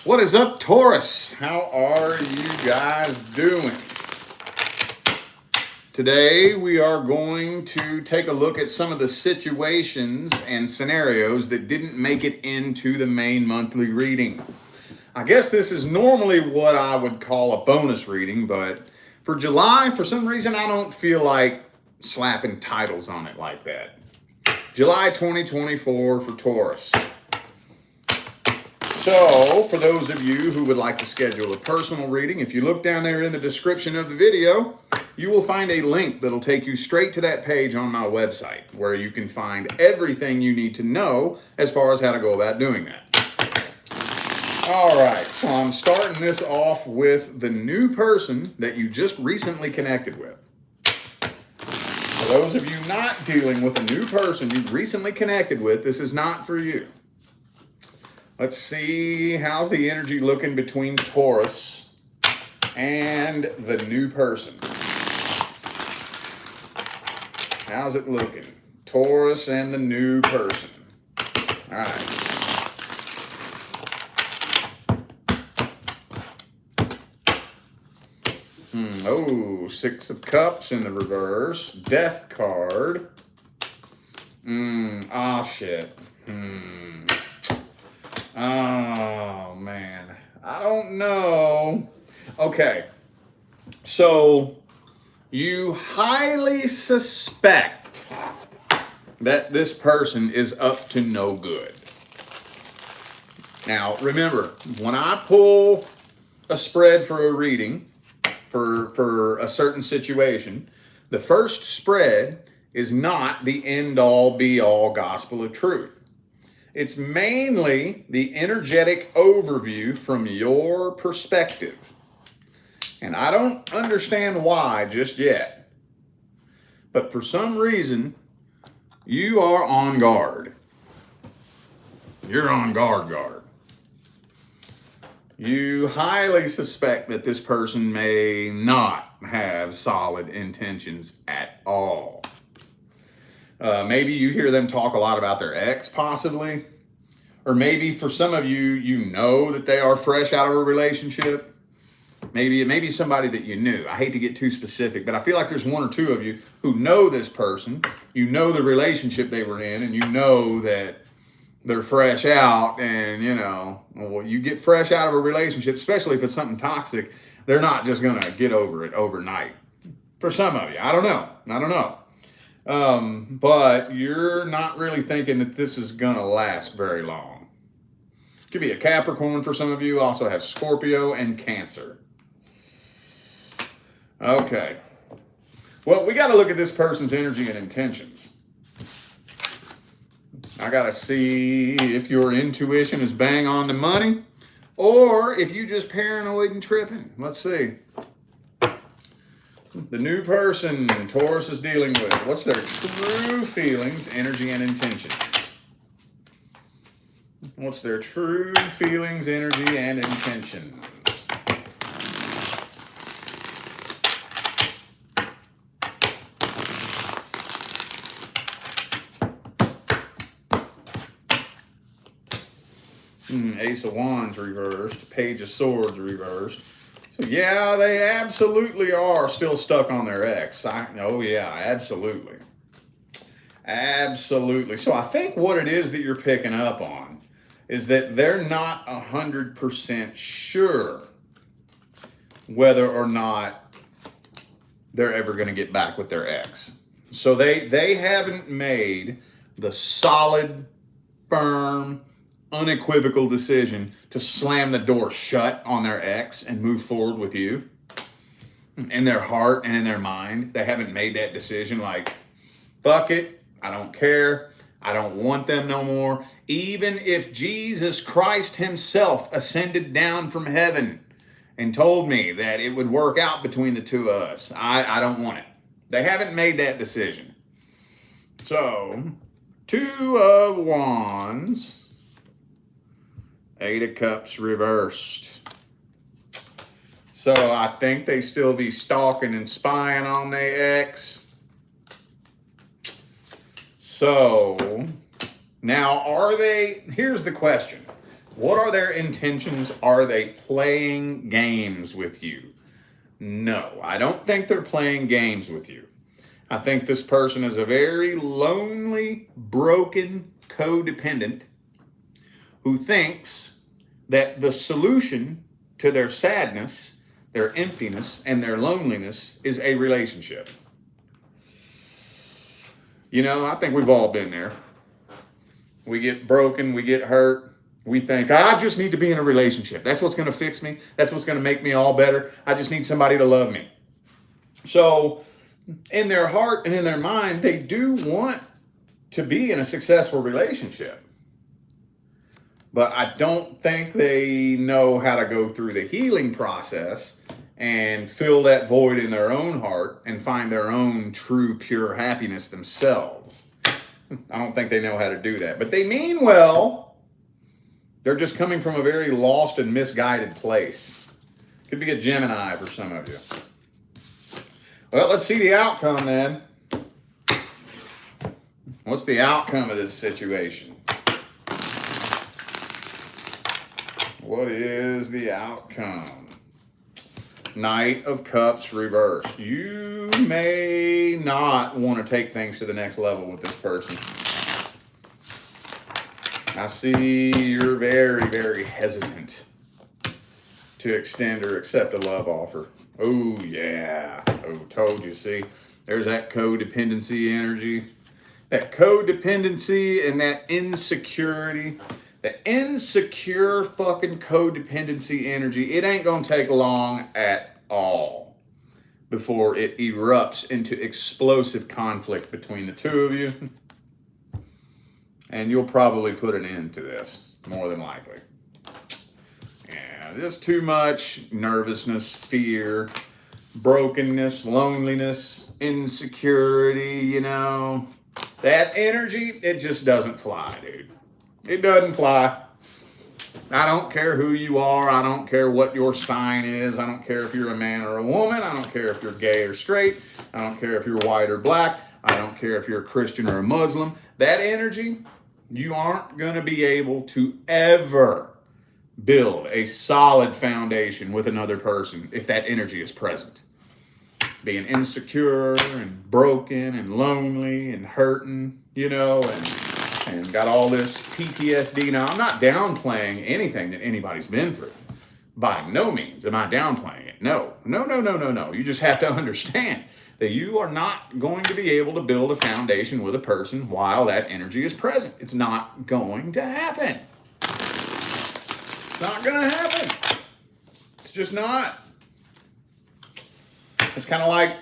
What is up, Taurus? How are you guys doing? Today we are going to take a look at some of the situations and scenarios that didn't make it into the main monthly reading. I guess this is normally what I would call a bonus reading, but for July, for some reason, I don't feel like slapping titles on it like that. July 2024 for Taurus. So, for those of you who would like to schedule a personal reading, if you look down there in the description of the video, you will find a link that'll take you straight to that page on my website where you can find everything you need to know as far as how to go about doing that. All right, so I'm starting this off with the new person that you just recently connected with. For those of you not dealing with a new person you recently connected with, this is not for you. Let's see, how's the energy looking between Taurus and the new person? How's it looking? Taurus and the new person. All right. Oh, Six of Cups in the reverse. Death card. Shit. Oh, man. I don't know. Okay. So, you highly suspect that this person is up to no good. Now, remember, when I pull a spread for a reading, for a certain situation, the first spread is not the end-all, be-all gospel of truth. It's mainly the energetic overview from your perspective. And I don't understand why just yet. But for some reason, you are on guard. You're on guard. You highly suspect that this person may not have solid intentions at all. Maybe you hear them talk a lot about their ex, possibly. Or maybe for some of you, you know that they are fresh out of a relationship. Maybe it may be somebody that you knew. I hate to get too specific, but I feel like there's one or two of you who know this person. You know the relationship they were in, and you know that they're fresh out. And, well, you get fresh out of a relationship, especially if it's something toxic, they're not just going to get over it overnight. For some of you, I don't know. But you're not really thinking that this is going to last very long. Could be a Capricorn for some of you. Also have Scorpio and Cancer. Okay. Well, we got to look at this person's energy and intentions. I got to see if your intuition is bang on the money or if you just paranoid and tripping. Let's see. The new person Taurus is dealing with. What's their true feelings, energy, and intentions? What's their true feelings, energy, and intentions? Ace of Wands reversed. Page of Swords reversed. So yeah, they absolutely are still stuck on their ex. Oh yeah, absolutely. Absolutely. So I think what it is that you're picking up on is that they're not 100% sure whether or not they're ever going to get back with their ex. So they haven't made the solid, firm, unequivocal decision to slam the door shut on their ex and move forward with you. In their heart and in their mind, they haven't made that decision like, fuck it, I don't care, I don't want them no more. Even if Jesus Christ himself ascended down from heaven and told me that it would work out between the two of us, I don't want it. They haven't made that decision. So, Two of Wands, Eight of Cups reversed. So I think they still be stalking and spying on their ex. So now are they, here's the question. What are their intentions? Are they playing games with you? No, I don't think they're playing games with you. I think this person is a very lonely, broken, codependent who thinks that the solution to their sadness, their emptiness, and their loneliness is a relationship. You know, I think we've all been there. We get broken, we get hurt. We think, I just need to be in a relationship. That's what's going to fix me. That's what's going to make me all better. I just need somebody to love me. So in their heart and in their mind, they do want to be in a successful relationship. But I don't think they know how to go through the healing process and fill that void in their own heart and find their own true, pure happiness themselves. I don't think they know how to do that. But they mean well. They're just coming from a very lost and misguided place. Could be a Gemini for some of you. Well, let's see the outcome then. What's the outcome of this situation? What is the outcome? Knight of Cups reversed. You may not want to take things to the next level with this person. I see you're very, very hesitant to extend or accept a love offer. Oh, yeah. Oh, told you. See, there's that codependency energy. That codependency and that insecurity. The insecure fucking codependency energy. It ain't going to take long at all before it erupts into explosive conflict between the two of you. And you'll probably put an end to this, more than likely. Yeah, just too much nervousness, fear, brokenness, loneliness, insecurity, you know. That energy, it just doesn't fly, dude. It doesn't fly. I don't care who you are. I don't care what your sign is. I don't care if you're a man or a woman. I don't care if you're gay or straight. I don't care if you're white or black. I don't care if you're a Christian or a Muslim. That energy, you aren't going to be able to ever build a solid foundation with another person if that energy is present. Being insecure and broken and lonely and hurting, you know, and got all this PTSD. Now, I'm not downplaying anything that anybody's been through. By no means am I downplaying it. No. You just have to understand that you are not going to be able to build a foundation with a person while that energy is present. It's not going to happen. It's not going to happen. It's just not. It's kind of like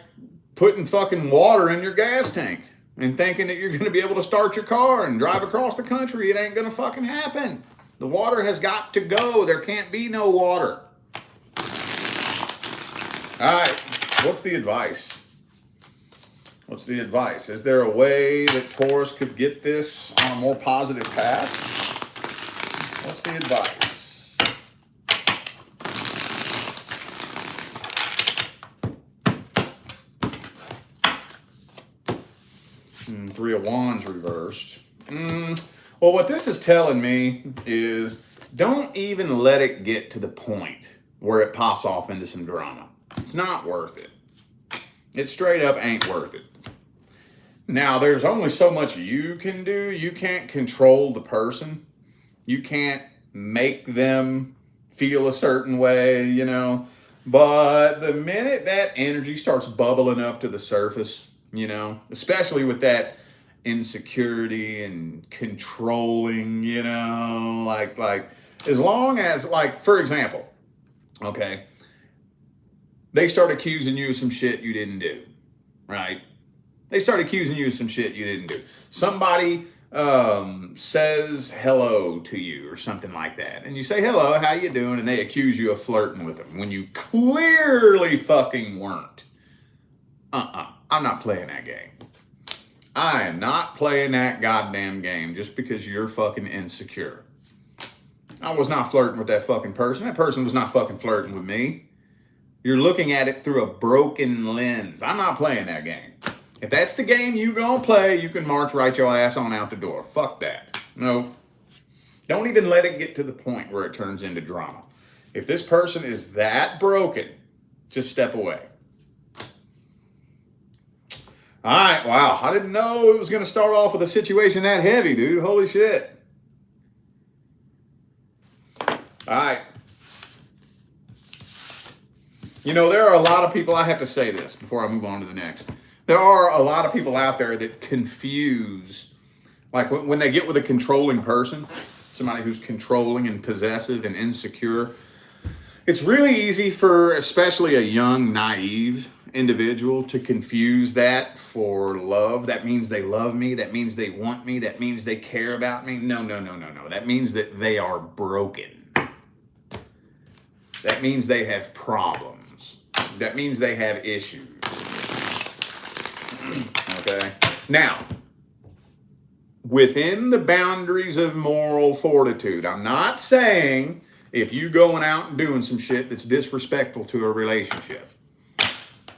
putting fucking water in your gas tank and thinking that you're going to be able to start your car and drive across the country. It ain't going to fucking happen. The water has got to go. There can't be no water. All right. What's the advice? What's the advice? Is there a way that Taurus could get this on a more positive path? What's the advice? Three of Wands reversed. Well, what this is telling me is don't even let it get to the point where it pops off into some drama. It's not worth it. It straight up ain't worth it. Now, there's only so much you can do. You can't control the person. You can't make them feel a certain way, you know. But the minute that energy starts bubbling up to the surface, you know, especially with that insecurity and controlling, you know, like as long as, like, for example, okay, they start accusing you of some shit you didn't do, right? They start accusing you of some shit you didn't do. Somebody says hello to you or something like that. And you say, hello, how you doing? And they accuse you of flirting with them when you clearly fucking weren't. I'm not playing that game. I am not playing that goddamn game just because you're fucking insecure. I was not flirting with that fucking person. That person was not fucking flirting with me. You're looking at it through a broken lens. I'm not playing that game. If that's the game you gonna play, you can march right your ass on out the door. Fuck that. No. Don't even let it get to the point where it turns into drama. If this person is that broken, just step away. All right, wow. I didn't know it was going to start off with a situation that heavy, dude. Holy shit. All right. You know, there are a lot of people, I have to say this before I move on to the next. There are a lot of people out there that confuse, like when they get with a controlling person, somebody who's controlling and possessive and insecure. It's really easy for especially a young, naive individual to confuse that for love. That means they love me. That means they want me. That means they care about me. No. That means that they are broken. That means they have problems. That means they have issues. Okay? Now, within the boundaries of moral fortitude, I'm not saying if you going out and doing some shit that's disrespectful to a relationship.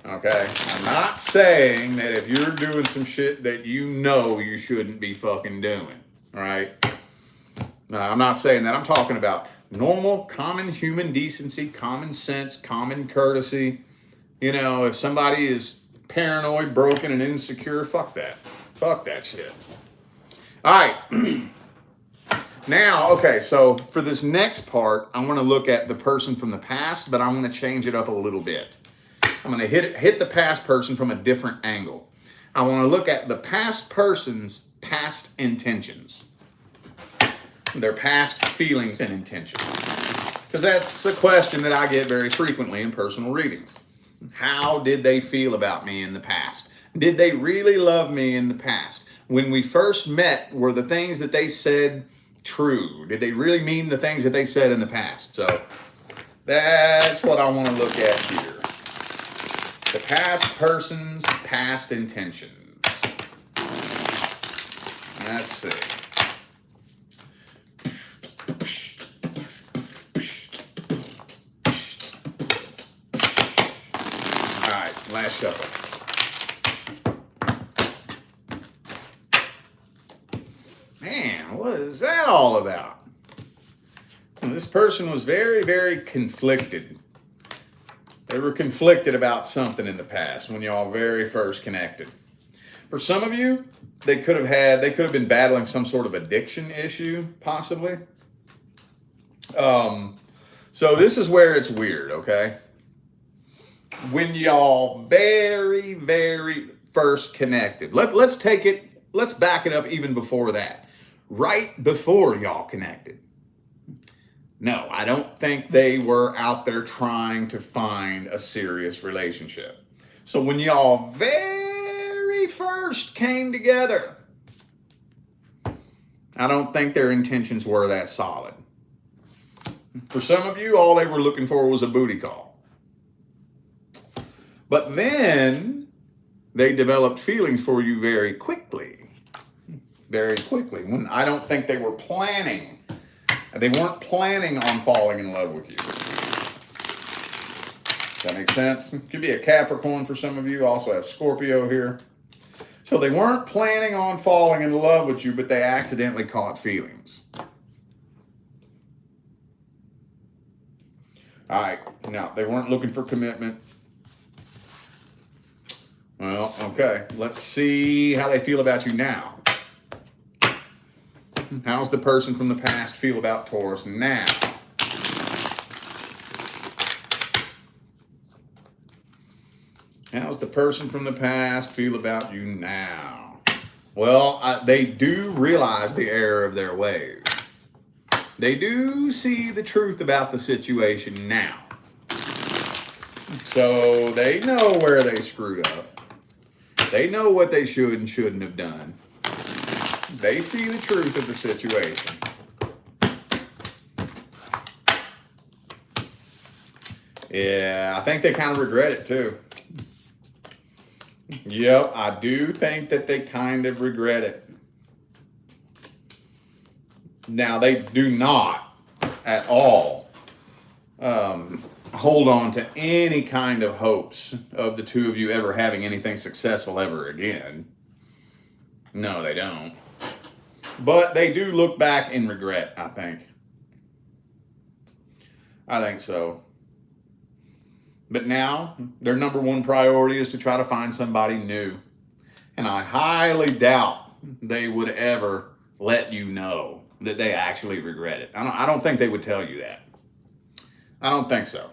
Okay? I'm not saying that if you're doing some shit that you know you shouldn't be fucking doing. All right? I'm not saying that. I'm talking about normal, common human decency, common sense, common courtesy. You know, if somebody is paranoid, broken, and insecure, fuck that. Fuck that shit. All right. Now, okay, so for this next part, I want to look at the person from the past, but I want to change it up a little bit. I'm going to hit the past person from a different angle. I want to look at the past person's past intentions. Their past feelings and intentions. Because that's a question that I get very frequently in personal readings. How did they feel about me in the past? Did they really love me in the past? When we first met, were the things that they said true? Did they really mean the things that they said in the past? So that's what I want to look at here. The past person's past intentions. Let's see. All right, last shuffle. Man, what is that all about? Well, this person was very, very conflicted. They were conflicted about something in the past when y'all very first connected. For some of you, they could have been battling some sort of addiction issue, possibly. So this is where it's weird, okay? When y'all very, very first connected, let's back it up even before that. Right before y'all connected. No, I don't think they were out there trying to find a serious relationship. So when y'all very first came together, I don't think their intentions were that solid. For some of you, all they were looking for was a booty call. But then they developed feelings for you very quickly. Very quickly. When I don't think they were planning. They weren't planning on falling in love with you. Does that make sense? It could be a Capricorn for some of you. Also have Scorpio here. So they weren't planning on falling in love with you, but they accidentally caught feelings. All right. Now, they weren't looking for commitment. Well, okay. Let's see how they feel about you now. How's the person from the past feel about Taurus now? How's the person from the past feel about you now? Well, they do realize the error of their ways. They do see the truth about the situation now. So they know where they screwed up. They know what they should and shouldn't have done. They see the truth of the situation. Yeah, I think they kind of regret it too. Yep, I do think that they kind of regret it. Now, they do not at all hold on to any kind of hopes of the two of you ever having anything successful ever again. No, they don't. But they do look back in regret, I think. I think so. But now their number one priority is to try to find somebody new. And I highly doubt they would ever let you know that they actually regret it. I don't think they would tell you that. I don't think so.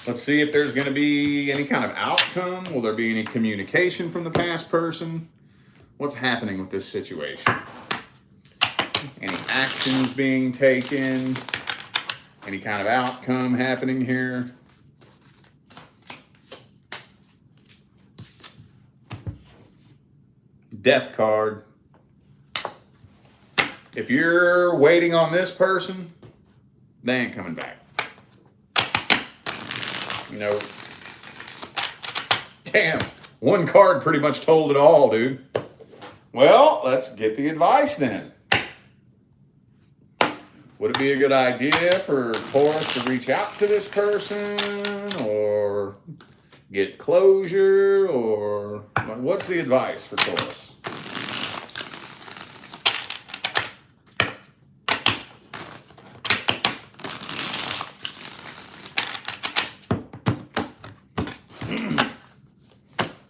Let's see if there's going to be any kind of outcome. Will there be any communication from the past person? What's happening with this situation? Any actions being taken? Any kind of outcome happening here? Death card. If you're waiting on this person, they ain't coming back. Nope. Damn, one card pretty much told it all, dude. Well, let's get the advice then. Would it be a good idea for Taurus to reach out to this person or get closure, or what's the advice for Taurus?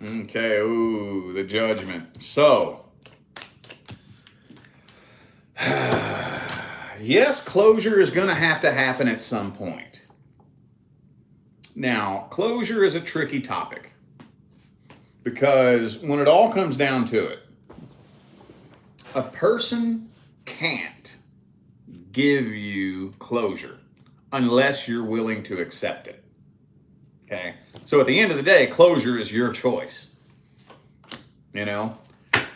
Okay, ooh, the Judgment. So, yes, closure is going to happen at some point. Now, closure is a tricky topic because when it all comes down to it, a person can't give you closure unless you're willing to accept it. Okay? So at the end of the day, closure is your choice. You know?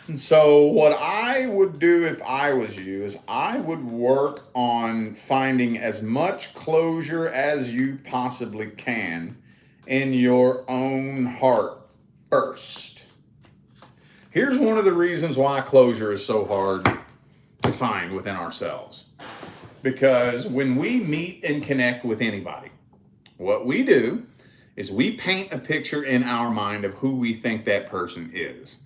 And so what I would do if I was you is I would work on finding as much closure as you possibly can in your own heart first. Here's one of the reasons why closure is so hard to find within ourselves. Because when we meet and connect with anybody, what we do is we paint a picture in our mind of who we think that person is.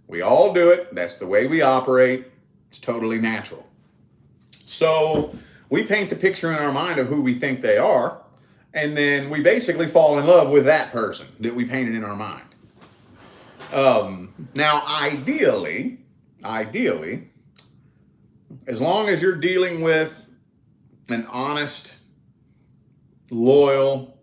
We all do it. That's the way we operate. It's totally natural. So we paint the picture in our mind of who we think they are, and then we basically fall in love with that person that we painted in our mind. Now, ideally, as long as you're dealing with an honest, loyal,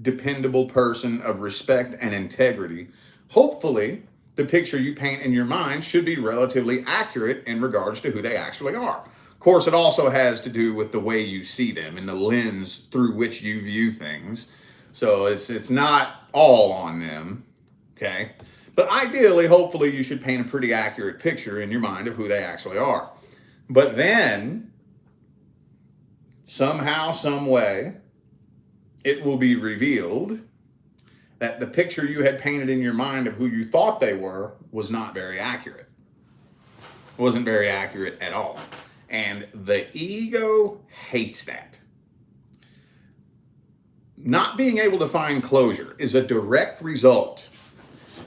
dependable person of respect and integrity, hopefully the picture you paint in your mind should be relatively accurate in regards to who they actually are. Of course, it also has to do with the way you see them and the lens through which you view things. So it's not all on them, okay? But ideally, hopefully, you should paint a pretty accurate picture in your mind of who they actually are. But then, somehow, some way, it will be revealed that the picture you had painted in your mind of who you thought they were was not very accurate. It wasn't very accurate at all. And the ego hates that. Not being able to find closure is a direct result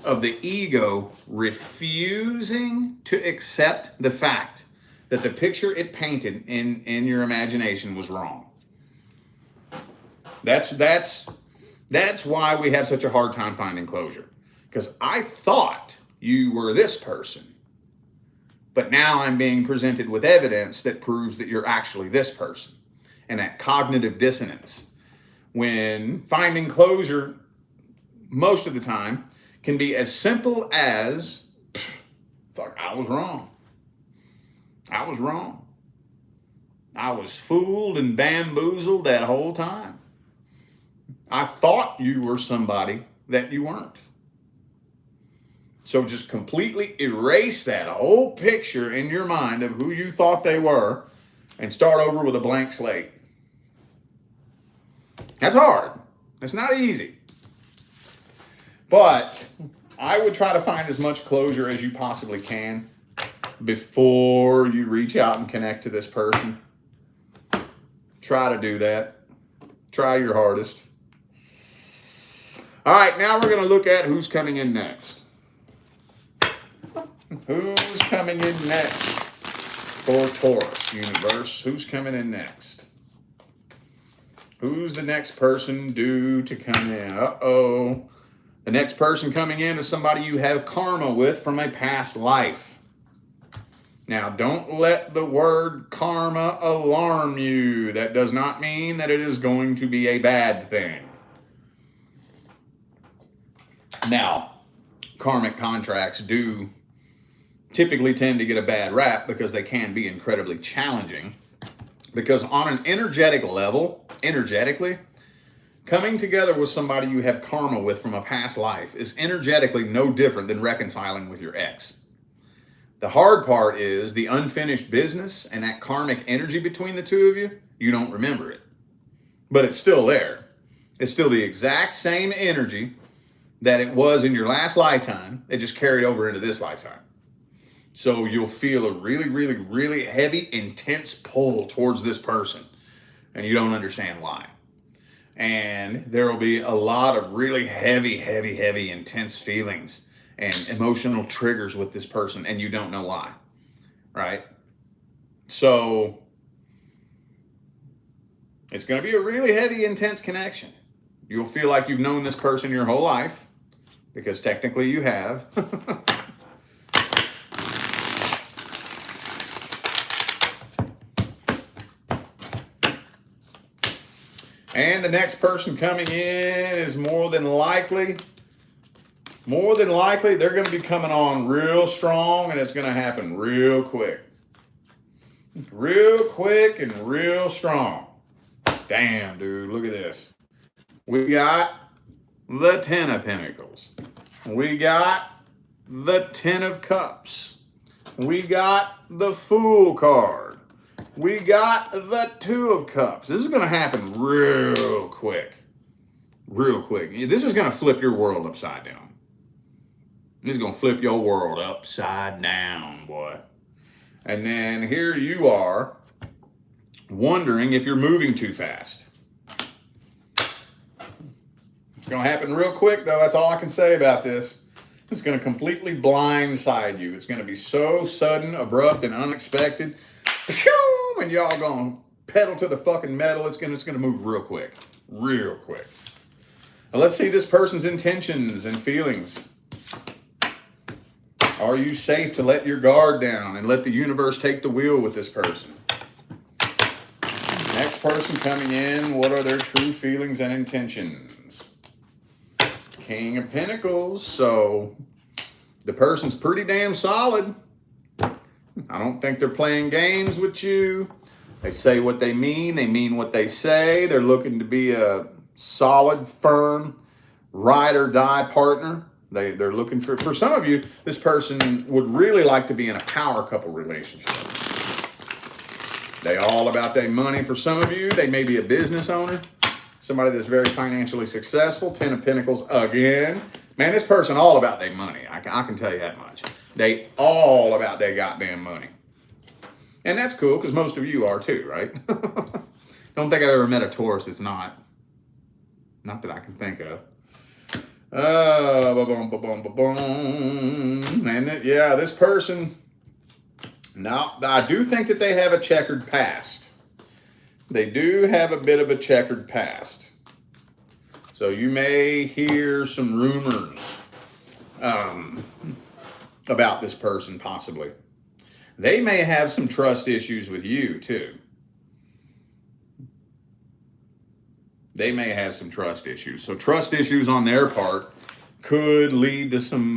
of the ego refusing to accept the fact that the picture it painted in your imagination was wrong. That's why we have such a hard time finding closure. Because I thought you were this person, but now I'm being presented with evidence that proves that you're actually this person. And that cognitive dissonance, when finding closure most of the time can be as simple as, fuck, I was wrong. I was wrong. I was fooled and bamboozled that whole time. I thought you were somebody that you weren't. So just completely erase that whole picture in your mind of who you thought they were and start over with a blank slate. That's hard. It's not easy. But I would try to find as much closure as you possibly can before you reach out and connect to this person. Try to do that. Try your hardest. All right, now we're going to look at who's coming in next. Who's coming in next for Taurus, universe? Who's coming in next? Who's the next person due to come in? Uh-oh. The next person coming in is somebody you have karma with from a past life. Now, don't let the word karma alarm you. That does not mean that it is going to be a bad thing. Now, karmic contracts do typically tend to get a bad rap because they can be incredibly challenging. Because on an energetic level, energetically, coming together with somebody you have karma with from a past life is energetically no different than reconciling with your ex. The hard part is the unfinished business and that karmic energy between the two of you, you don't remember it. But it's still there. It's still the exact same energy that it was in your last lifetime. It just carried over into this lifetime. So you'll feel a really, really, really heavy, intense pull towards this person. And you don't understand why. And there will be a lot of really heavy, intense feelings and emotional triggers with this person, and you don't know why, right? So it's going to be a really heavy, intense connection. You'll feel like you've known this person your whole life, because technically you have. And the next person coming in is more than likely, they're going to be coming on real strong, and it's going to happen real quick. Real quick and real strong. Damn, dude, look at this. We got the Ten of Pentacles. We got the Ten of Cups. We got the Fool card. We got the Two of Cups. This is going to happen real quick. Real quick. This is going to flip your world upside down. This is going to flip your world upside down, boy. And then here you are wondering if you're moving too fast. It's going to happen real quick, though. That's all I can say about this. It's going to completely blindside you. It's going to be so sudden, abrupt, and unexpected. And y'all going to pedal to the fucking metal. It's going to move real quick. Real quick. Now let's see this person's intentions and feelings. Are you safe to let your guard down and let the universe take the wheel with this person? Next person coming in, what are their true feelings and intentions? King of Pentacles. So the person's pretty damn solid. I don't think they're playing games with you. They say what they mean what they say. They're looking to be a solid, firm, ride or die partner. They're looking for some of you, this person would really like to be in a power couple relationship. They all about their money. For some of you, they may be a business owner, somebody that's very financially successful. Ten of Pentacles again. Man, this person all about their money. I can tell you that much. They all about their goddamn money. And that's cool, because most of you are too, right? Don't think I've ever met a Taurus that's not. Not that I can think of. And yeah, this person, now, I do think that they have a checkered past. They do have a bit of a checkered past. So you may hear some rumors about this person, possibly. They may have some trust issues with you, too. They may have some trust issues. So trust issues on their part could lead to some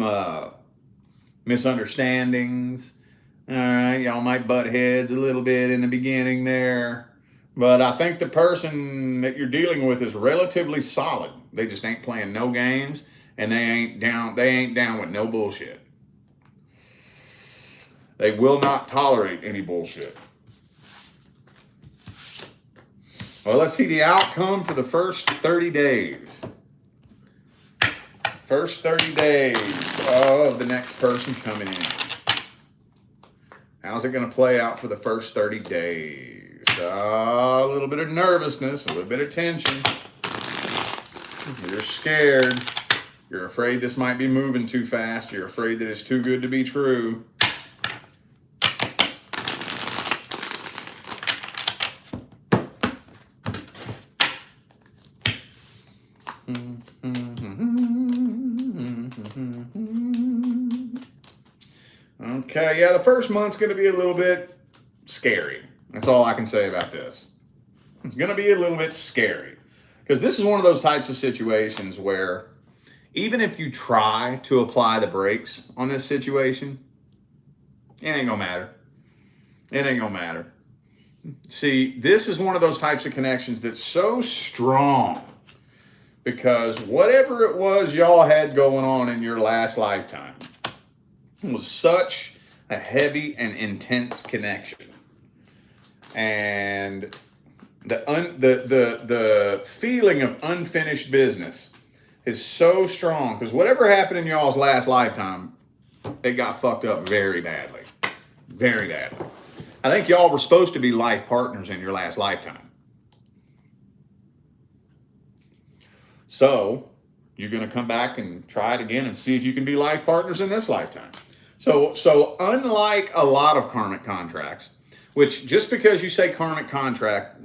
misunderstandings. All right, y'all might butt heads a little bit in the beginning there. But I think the person that you're dealing with is relatively solid. They just ain't playing no games, and they ain't down with no bullshit. They will not tolerate any bullshit. Well, let's see the outcome for the first 30 days. First 30 days of the next person coming in. How's it going to play out for the first 30 days? A little bit of nervousness, a little bit of tension. You're scared. You're afraid this might be moving too fast. You're afraid that it's too good to be true. Okay, yeah, the first month's going to be a little bit scary. That's all I can say about this. It's going to be a little bit scary because this is one of those types of situations where even if you try to apply the brakes on this situation, it ain't going to matter. It ain't going to matter. See, this is one of those types of connections that's so strong because whatever it was y'all had going on in your last lifetime was such a heavy and intense connection. And the feeling of unfinished business is so strong because whatever happened in y'all's last lifetime, it got fucked up very badly. Very badly. I think y'all were supposed to be life partners in your last lifetime. So you're going to come back and try it again and see if you can be life partners in this lifetime. So unlike a lot of karmic contracts, which just because you say karmic contract,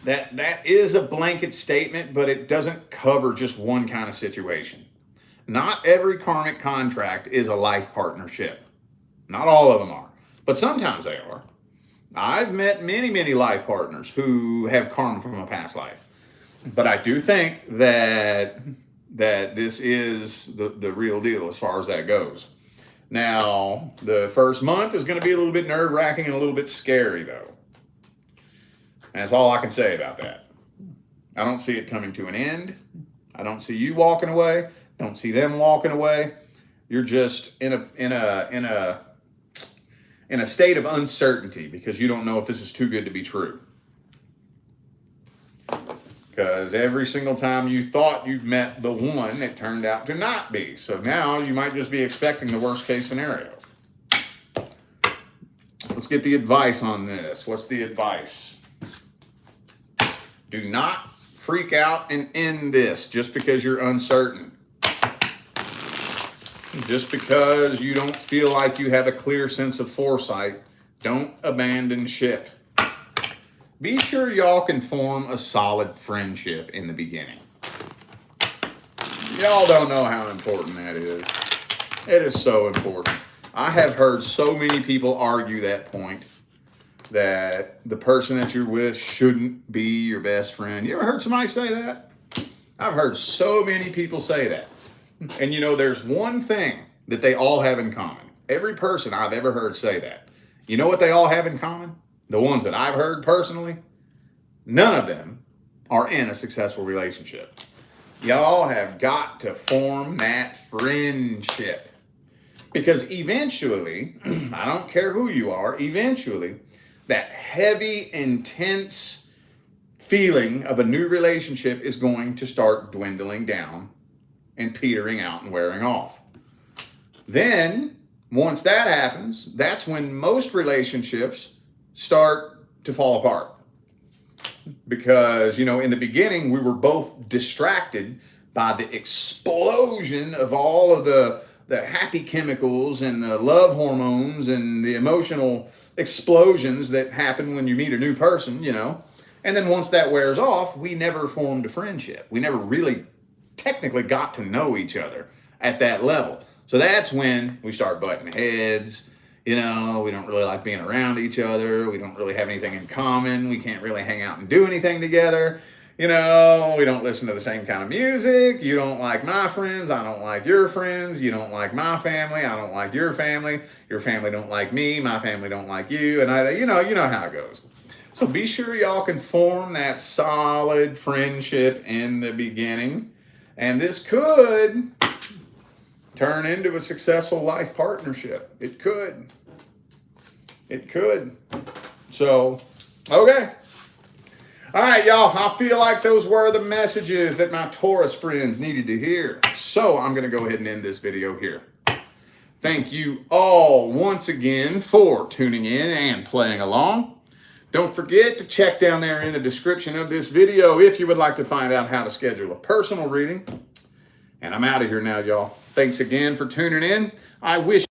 that is a blanket statement, but it doesn't cover just one kind of situation. Not every karmic contract is a life partnership. Not all of them are, but sometimes they are. I've met many life partners who have karma from a past life. But I do think that this is the real deal as far as that goes. Now, the first month is going to be a little bit nerve-wracking and a little bit scary, though. That's all I can say about that. I don't see it coming to an end. I don't see you walking away. Don't see them walking away. You're just in a state of uncertainty because you don't know if this is too good to be true. Because every single time you thought you'd met the one, it turned out to not be. So now you might just be expecting the worst case scenario. Let's get the advice on this. What's the advice? Do not freak out and end this just because you're uncertain. Just because you don't feel like you have a clear sense of foresight, don't abandon ship. Be sure y'all can form a solid friendship in the beginning. Y'all don't know how important that is. It is so important. I have heard so many people argue that point, that the person that you're with shouldn't be your best friend. You ever heard somebody say that? I've heard so many people say that. And you know, there's one thing that they all have in common. Every person I've ever heard say that. You know what they all have in common? The ones that I've heard personally, none of them are in a successful relationship. Y'all have got to form that friendship. Because eventually, I don't care who you are, eventually, that heavy, intense feeling of a new relationship is going to start dwindling down and petering out and wearing off. Then, once that happens, that's when most relationships start to fall apart. Because, you know, in the beginning, we were both distracted by the explosion of all of the happy chemicals and the love hormones and the emotional explosions that happen when you meet a new person, you know. And then once that wears off, we never formed a friendship. We never really technically got to know each other at that level. So that's when we start butting heads. You know, we don't really like being around each other. We don't really have anything in common. We can't really hang out and do anything together. You know, we don't listen to the same kind of music. You don't like my friends. I don't like your friends. You don't like my family. I don't like your family. Your family don't like me. My family don't like you. And you know how it goes. So be sure y'all can form that solid friendship in the beginning. And this could turn into a successful life partnership. It could. It could. So, okay. All right, y'all. I feel like those were the messages that my Taurus friends needed to hear. So I'm going to go ahead and end this video here. Thank you all once again for tuning in and playing along. Don't forget to check down there in the description of this video if you would like to find out how to schedule a personal reading. And I'm out of here now, y'all. Thanks again for tuning in. I wish